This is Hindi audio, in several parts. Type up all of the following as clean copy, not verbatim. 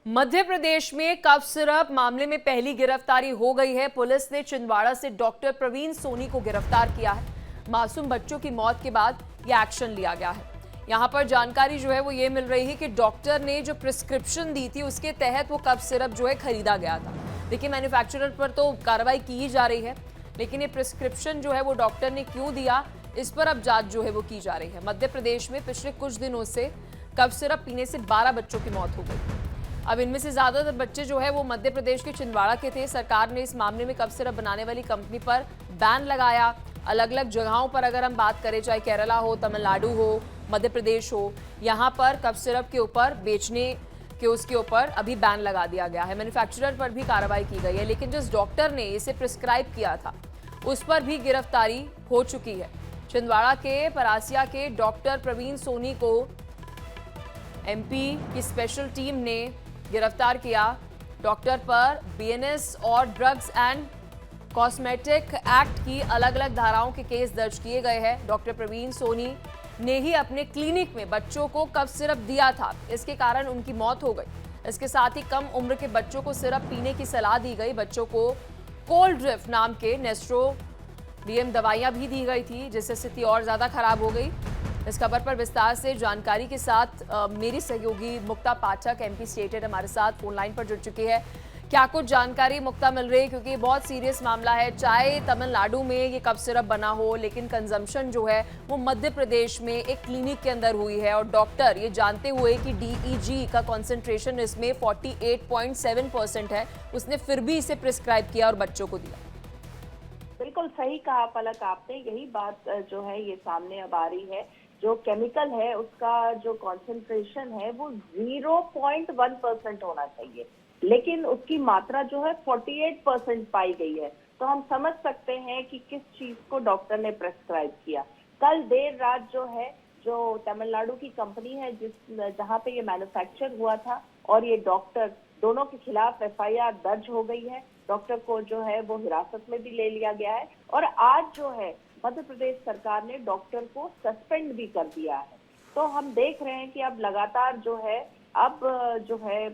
मध्य प्रदेश में कफ सिरप मामले में पहली गिरफ्तारी हो गई है। पुलिस ने छिंदवाड़ा से डॉक्टर प्रवीण सोनी को गिरफ्तार किया है। मासूम बच्चों की मौत के बाद यह एक्शन लिया गया है। यहां पर जानकारी जो है वो ये मिल रही है कि डॉक्टर ने जो प्रिस्क्रिप्शन दी थी उसके तहत वो कफ सिरप जो है खरीदा गया था। देखिए, मैन्युफैक्चरर पर तो कार्रवाई की ही जा रही है, लेकिन ये प्रिस्क्रिप्शन जो है वो डॉक्टर ने क्यों दिया, इस पर अब जांच जो है वो की जा रही है। मध्य प्रदेश में पिछले कुछ दिनों से कफ सिरप पीने से 12 बच्चों की मौत हो गई। अब इनमें से ज्यादातर बच्चे जो है वो मध्य प्रदेश के छिंदवाड़ा के थे। सरकार ने इस मामले में कफ सिरप बनाने वाली कंपनी पर बैन लगाया। अलग अलग जगहों पर अगर हम बात करें, चाहे केरला हो, तमिलनाडु हो, मध्य प्रदेश हो, यहाँ पर कफ सिरप के ऊपर बेचने के उसके ऊपर अभी बैन लगा दिया गया है। मैन्युफैक्चरर पर भी कार्रवाई की गई है, लेकिन जिस डॉक्टर ने इसे प्रिस्क्राइब किया था उस पर भी गिरफ्तारी हो चुकी है। छिंदवाड़ा के परासिया के डॉक्टर प्रवीण सोनी को एमपी की स्पेशल टीम ने गिरफ्तार किया। डॉक्टर पर बीएनएस और ड्रग्स एंड कॉस्मेटिक एक्ट की अलग अलग धाराओं के केस दर्ज किए गए हैं। डॉक्टर प्रवीण सोनी ने ही अपने क्लिनिक में बच्चों को कफ सिरप दिया था, इसके कारण उनकी मौत हो गई। इसके साथ ही कम उम्र के बच्चों को सिरप पीने की सलाह दी गई। बच्चों को कोल्ड ड्रिफ्ट नाम के नेस्ट्रोडियम दवाइयां भी दी गई थी, जिससे स्थिति और ज्यादा खराब हो गई। इस खबर पर विस्तार से जानकारी के साथ मेरी सहयोगी मुक्ता पाठक एमपी स्टेटेड हमारे साथ फोन लाइन पर जुड़ चुकी है। क्या कुछ जानकारी मुक्ता मिल रही है, क्योंकि ये बहुत सीरियस मामला है। चाहे तमिलनाडु में ये कफ सिरप बना हो, लेकिन कंजम्पशन जो है वो मध्य प्रदेश में एक क्लिनिक के अंदर हुई है, और डॉक्टर ये जानते हुए कि डीईजी का कॉन्सेंट्रेशन इसमें 48.7% है, उसने फिर भी इसे प्रिस्क्राइब किया और बच्चों को दिया। बिल्कुल सही कहा पलक आपने, यही बात जो है ये सामने अब आ रही है। जो केमिकल है उसका जो कॉन्सेंट्रेशन है वो 0.1% होना चाहिए, लेकिन उसकी मात्रा जो है 48% पाई गई है। तो हम समझ सकते हैं कि किस चीज को डॉक्टर ने प्रेस्क्राइब किया। कल देर रात जो है, जो तमिलनाडु की कंपनी है जहां पे ये मैन्युफैक्चर हुआ था, और ये डॉक्टर, दोनों के खिलाफ एफआईआर दर्ज हो गई है। डॉक्टर को जो है वो हिरासत में भी ले लिया गया है, और आज जो है मध्य प्रदेश सरकार ने डॉक्टर को सस्पेंड भी कर दिया है। तो हम देख रहे हैं कि अब लगातार जो है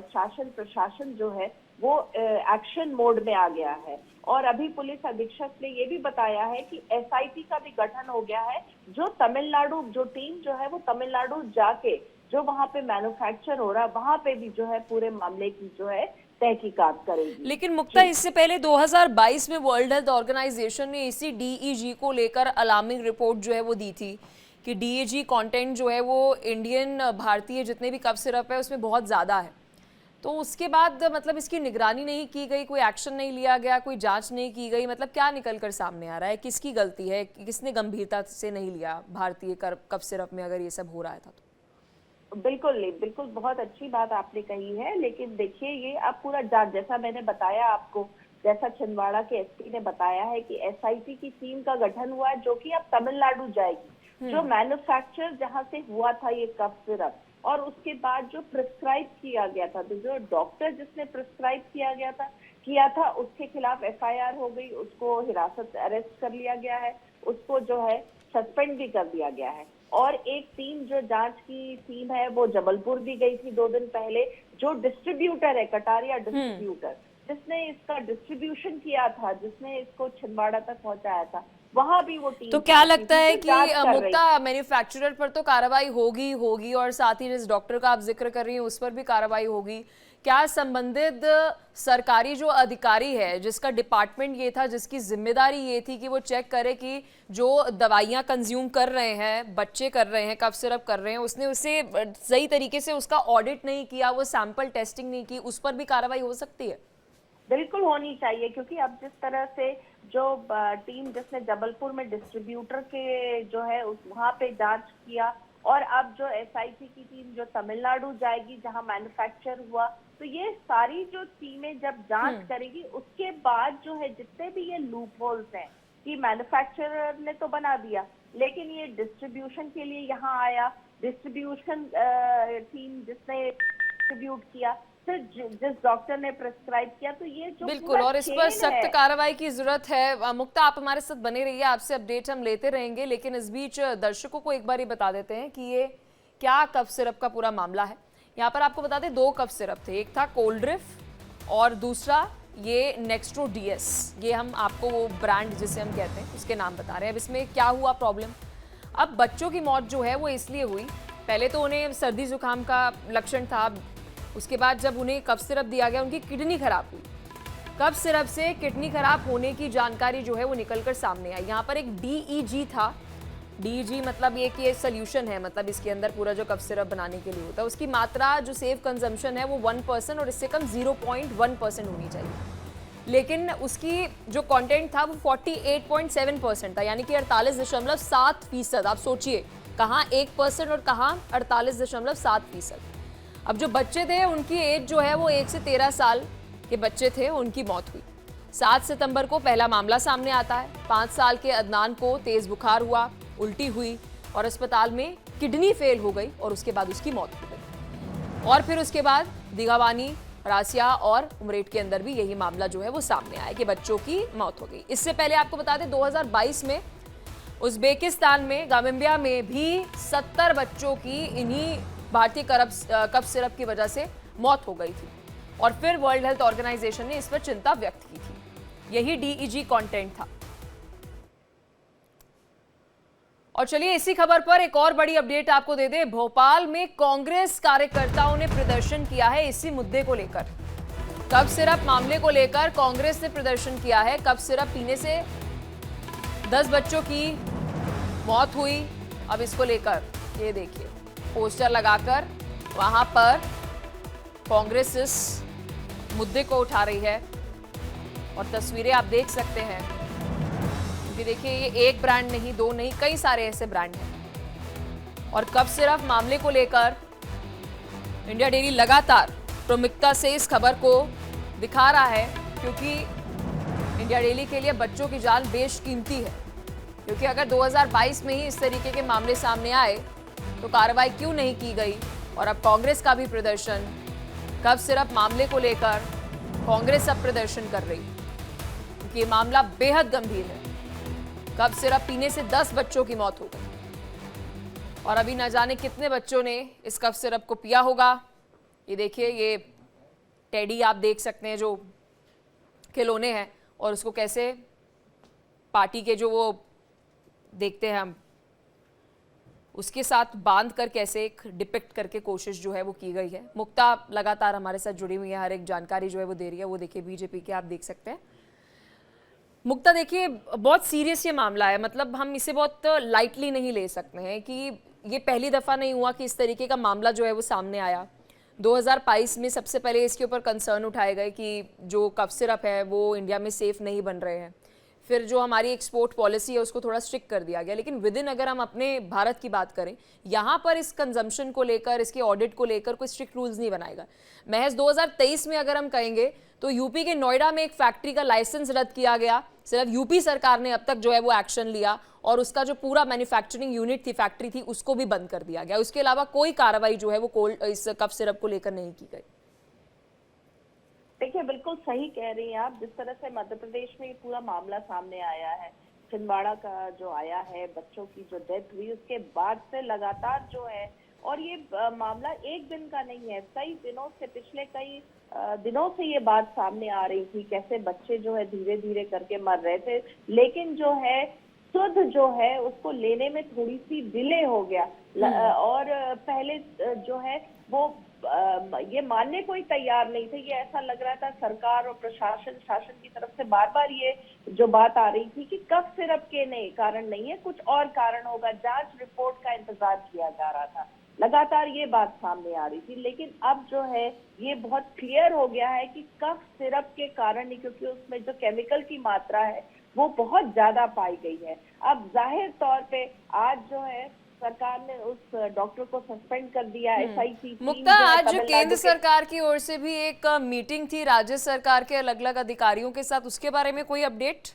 शासन प्रशासन जो है वो एक्शन मोड में आ गया है। और अभी पुलिस अधीक्षक ने ये भी बताया है कि एसआईटी का भी गठन हो गया है, जो तमिलनाडु जो टीम जो है वो तमिलनाडु जाके जो वहां पे मैन्युफैक्चर हो रहा है वहां पे भी जो है पूरे मामले की जो है तहकीकात करेगी। लेकिन मुक्ता, इससे पहले 2022 में वर्ल्ड हेल्थ ऑर्गेनाइजेशन ने इसी डीईजी को लेकर अलार्मिंग रिपोर्ट जो है वो दी थी कि डीईजी कंटेंट जो है वो इंडियन भारतीय जितने भी कफ सिरप है उसमें बहुत ज़्यादा है। तो उसके बाद मतलब इसकी निगरानी नहीं की गई, कोई एक्शन नहीं लिया गया, कोई जांच नहीं की गई। मतलब क्या निकल कर सामने आ रहा है, किसकी गलती है, किसने गंभीरता से नहीं लिया भारतीय कफ सिरप में अगर ये सब हो रहा था तो? बिल्कुल नहीं, बिल्कुल बहुत अच्छी बात आपने कही है, लेकिन देखिए ये अब पूरा जांच, जैसा मैंने बताया आपको, जैसा छिंदवाड़ा के एसपी ने बताया है कि एसआईटी की टीम का गठन हुआ है जो कि अब तमिलनाडु जाएगी। जो मैन्युफैक्चर जहां से हुआ था ये कफ सिरप, और उसके बाद जो प्रिस्क्राइब किया गया था, तो जो डॉक्टर जिसने प्रिस्क्राइब किया था उसके खिलाफ एफआईआर हो गई, उसको हिरासत अरेस्ट कर लिया गया है, उसको जो है सस्पेंड भी कर दिया गया है। और एक टीम, जो जांच की टीम है, वो जबलपुर भी गई थी 2 दिन पहले। जो डिस्ट्रीब्यूटर है, कटारिया डिस्ट्रीब्यूटर, जिसने इसका डिस्ट्रीब्यूशन किया था, जिसने इसको छिंदवाड़ा तक पहुंचाया था, वहां भी वो टीम। तो क्या लगता है कि मुक्ता, मैन्युफैक्चरर पर तो कार्रवाई होगी और साथ ही जिस डॉक्टर का आप जिक्र कर रही हैं उस पर भी कार्रवाई होगी। क्या संबंधित सरकारी जो अधिकारी है, जिसका डिपार्टमेंट ये था, जिसकी जिम्मेदारी ये थी कि वो चेक करे कि जो दवाइयां कंज्यूम कर रहे हैं, बच्चे कर रहे हैं, कफ सिरप कर रहे हैं, उसने उसे सही तरीके से उसका ऑडिट नहीं किया, वो सैंपल टेस्टिंग नहीं की, उस पर भी कार्रवाई हो सकती है? बिल्कुल होनी चाहिए, क्योंकि अब जिस तरह से जो टीम जिसने जबलपुर में डिस्ट्रीब्यूटर के जो है वहां पे जांच किया, और अब जो एसआईटी की टीम जो तमिलनाडु जाएगी जहां मैन्युफैक्चर हुआ, तो ये सारी जो टीमें जब जांच करेगी उसके बाद जो है जितने भी ये लूप होल्स हैं कि मैन्युफैक्चरर ने तो बना दिया, लेकिन ये डिस्ट्रीब्यूशन के लिए यहाँ आया, डिस्ट्रीब्यूशन टीम जिसने डिस्ट्रीब्यूट किया, फिर जिस डॉक्टर ने प्रेस्क्राइब किया, तो ये जो बिल्कुल, और इस पर सख्त कार्रवाई की जरूरत है। मुक्ता, आप हमारे साथ बने रहिए, आपसे अपडेट हम लेते रहेंगे, लेकिन इस बीच दर्शकों को एक बार ये बता देते हैं कि ये क्या कफ सिरप का पूरा मामला है। यहाँ पर आपको बता दें 2 कफ सिरप थे, एक था कोल्ड ड्रिफ्ट और दूसरा ये नेक्स्ट्रो डीएस, ये हम आपको वो ब्रांड जिसे हम कहते हैं उसके नाम बता रहे हैं। अब इसमें क्या हुआ प्रॉब्लम, अब बच्चों की मौत जो है वो इसलिए हुई, पहले तो उन्हें सर्दी जुकाम का लक्षण था, उसके बाद जब उन्हें कफ सिरप दिया गया उनकी किडनी खराब हुई। कफ सिरप से किडनी खराब होने की जानकारी जो है वो निकलकर सामने आई। यहाँ पर एक डीईजी था, डीईजी मतलब ये कि सोल्यूशन है, मतलब इसके अंदर पूरा जो कफ सिरप बनाने के लिए होता है उसकी मात्रा जो सेफ कंजम्पशन है वो 1% और इससे कम 0.1% होनी चाहिए, लेकिन उसकी जो कंटेंट था वो 48.7% था, यानी कि 48.7%। आप सोचिए कहाँ 1% और कहाँ 48.7%। अब जो बच्चे थे उनकी एज जो है वो 1 से 13 साल के बच्चे थे, उनकी मौत हुई। 7 सितंबर को पहला मामला सामने आता है। 5 साल के अदनान को तेज बुखार हुआ, उल्टी हुई और अस्पताल में किडनी फेल हो गई और उसके बाद उसकी मौत हो गई। और फिर उसके बाद दिगावानी, रासिया और उमरेठ के अंदर भी यही मामला जो है वो सामने आया कि बच्चों की मौत हो गई। इससे पहले आपको बता दें 2022 में उज्बेकिस्तान में गाम्बिया में भी 70 बच्चों की इन्हीं भारतीय कफ सिरप की वजह से मौत हो गई थी और फिर वर्ल्ड हेल्थ ऑर्गेनाइजेशन ने इस पर चिंता व्यक्त की थी। यही डीईजी कंटेंट था। और चलिए इसी खबर पर एक और बड़ी अपडेट आपको दे दें। भोपाल में कांग्रेस कार्यकर्ताओं ने प्रदर्शन किया है इसी मुद्दे को लेकर। कफ सिरप मामले को लेकर कांग्रेस ने प्रदर्शन किया है। कफ सिरप पीने से 10 बच्चों की मौत हुई। अब इसको लेकर ये देखिए पोस्टर लगाकर वहां पर कांग्रेस इस मुद्दे को उठा रही है और तस्वीरें आप देख सकते हैं, क्योंकि देखिए ये एक ब्रांड नहीं, 2 नहीं, कई सारे ऐसे ब्रांड हैं। और कफ सिरप मामले को लेकर इंडिया डेली लगातार प्रमुखता से इस खबर को दिखा रहा है, क्योंकि इंडिया डेली के लिए बच्चों की जान बेशकीमती है। क्योंकि अगर 2022 में ही इस तरीके के मामले सामने आए तो कार्रवाई क्यों नहीं की गई। और अब कांग्रेस का भी प्रदर्शन, कफ सिरप मामले को लेकर कांग्रेस अब प्रदर्शन कर रही है, क्योंकि ये मामला बेहद गंभीर है। कफ सिरप पीने से 10 बच्चों की मौत हो गई और अभी न जाने कितने बच्चों ने इस कफ सिरप को पिया होगा। ये देखिए ये टेडी आप देख सकते हैं जो खिलौने हैं, और उसको कैसे पार्टी के जो वो देखते हैं हम उसके साथ बांध कर कैसे एक डिपिक्ट करके कोशिश जो है वो की गई है। मुक्ता लगातार हमारे साथ जुड़ी हुई है, हर एक जानकारी जो है वो दे रही है। वो देखिए बीजेपी के आप देख सकते हैं। मुक्ता देखिए बहुत सीरियस ये मामला है, मतलब हम इसे बहुत लाइटली नहीं ले सकते हैं कि ये पहली दफ़ा नहीं हुआ कि इस तरीके का मामला जो है वो सामने आया। 2022 में सबसे पहले इसके ऊपर कंसर्न उठाए गए कि जो कफ सिरप है वो इंडिया में सेफ़ नहीं बन रहे हैं। फिर जो हमारी एक्सपोर्ट पॉलिसी है उसको थोड़ा स्ट्रिक्ट कर दिया गया, लेकिन विद इन अगर हम अपने भारत की बात करें, यहाँ पर इस कंजम्पशन को लेकर, इसके ऑडिट को लेकर कोई स्ट्रिक्ट रूल्स नहीं बनाएगा। महज 2023 में अगर हम कहेंगे तो यूपी के नोएडा में एक फैक्ट्री का लाइसेंस रद्द किया गया। सिर्फ यूपी सरकार ने अब तक जो है वो एक्शन लिया और उसका जो पूरा मैन्युफैक्चरिंग यूनिट थी, फैक्ट्री थी, उसको भी बंद कर दिया गया। उसके अलावा कोई कार्रवाई जो है वो इस कफ सिरप को लेकर नहीं की गई। देखिए बिल्कुल सही कह रही हैं आप। जिस तरह से मध्य प्रदेश में ये पूरा मामला सामने आया है, छिंदवाड़ा का जो आया है, बच्चों की जो डेथ हुई, उसके बाद से लगातार जो है, और ये मामला एक दिन का नहीं है, कई दिनों से, पिछले कई दिनों से ये बात सामने आ रही थी, कैसे बच्चे जो है धीरे धीरे करके मर रहे थे, लेकिन जो है सुध जो है उसको लेने में थोड़ी सी डिले हो गया। और पहले जो है वो ये मानने कोई तैयार नहीं थे। ये ऐसा लग रहा था सरकार और प्रशासन, शासन की तरफ से बार बार ये जो बात आ रही थी कि कफ सिरप के नहीं कारण नहीं है, कुछ और कारण होगा, जांच रिपोर्ट का इंतजार किया जा रहा था। लगातार ये बात सामने आ रही थी, लेकिन अब जो है ये बहुत क्लियर हो गया है कि कफ सिरप के कारण नहीं, क्योंकि उसमें जो केमिकल की मात्रा है वो बहुत ज्यादा पाई गई है। अब जाहिर तौर पे आज जो है सरकार ने उस डॉक्टर को सस्पेंड कर दिया। एसआईटी मुक्ता, आज केंद्र सरकार की ओर से भी एक मीटिंग थी राज्य सरकार के अलग अलग अधिकारियों के साथ, उसके बारे में कोई अपडेट?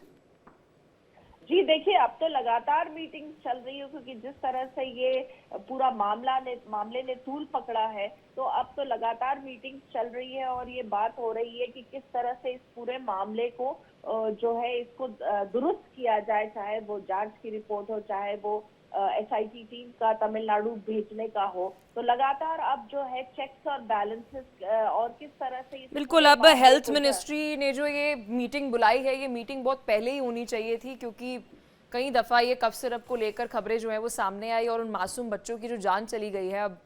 जी देखिए, अब तो लगातार मीटिंग चल रही है, क्योंकि जिस तरह से ये पूरा मामले ने तूल पकड़ा है, तो अब तो लगातार मीटिंग चल रही है और ये बात हो रही है कि किस तरह से इस पूरे मामले को जो है इसको दुरुस्त किया जाए, चाहे वो जांच की रिपोर्ट हो, चाहे वो एसआईटी टीम का तमिलनाडु भेजने का हो, तो लगातार अब जो है चेक्स और बैलेंसेस और किस तरह से इस बिल्कुल, पूरे अब मामले हेल्थ को मिनिस्ट्री ने जो ये मीटिंग बुलाई है, ये मीटिंग बहुत पहले ही होनी चाहिए थी, क्योंकि कई दफ़ा ये कफ सिरप को लेकर खबरें जो है वो सामने आई और उन मासूम बच्चों की जो जान चली गई है, अब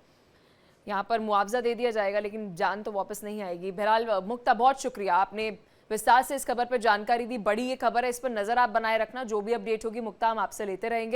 यहाँ पर मुआवजा दे दिया जाएगा लेकिन जान तो वापस नहीं आएगी। बहरहाल मुक्ता, बहुत शुक्रिया, आपने विस्तार से इस खबर पर जानकारी दी। बड़ी ये खबर है, इस पर नजर आप बनाए रखना, जो भी अपडेट होगी मुक्ता हम आपसे लेते रहेंगे।